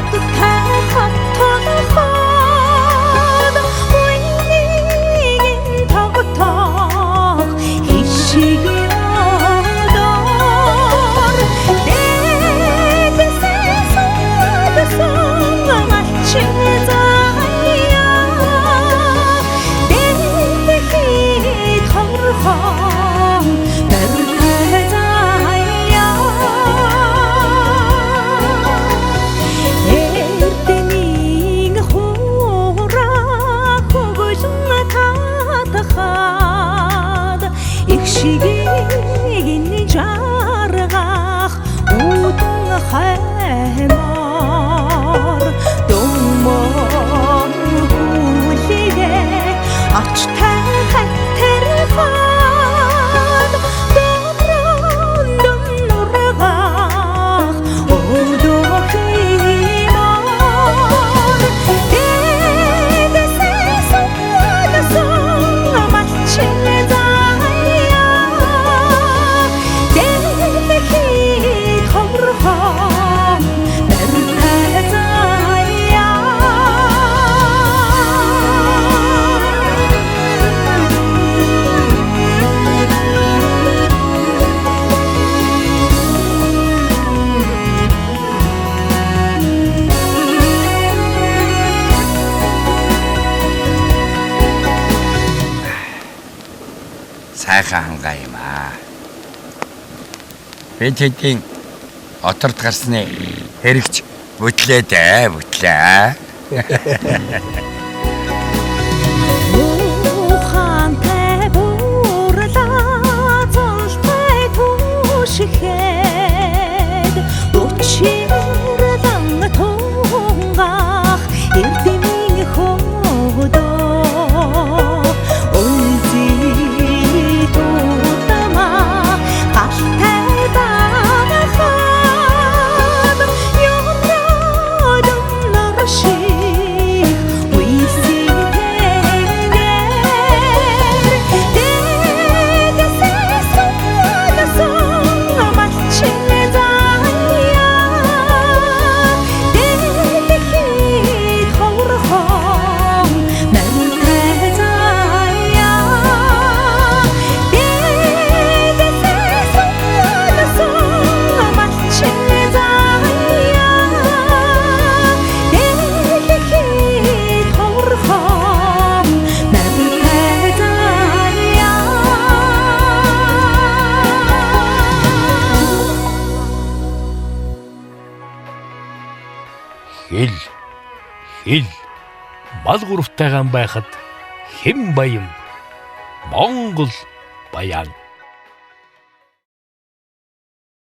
어떡한 헛헛한 우리는 더부터 이 시기여던 내 뜻에 속아서 마치자야 내 힘이 덜렁 시기인 자르각 우등 해머 동먼 후리에 어찌다 할테를 한 동런 눈노래각 오도히먼 내 뜻에 속아서 마치자 сайхан хангаа юм аа. Бэнтийн оторд гарсны хэрэгч бүтлээ дээ бүтлээ. ухаантай бурлаа золтой түшихэд учирдан тунгах эрдэмийн хөдөө хэл мал гуравтайгаан байхад хэн баян Монгол баян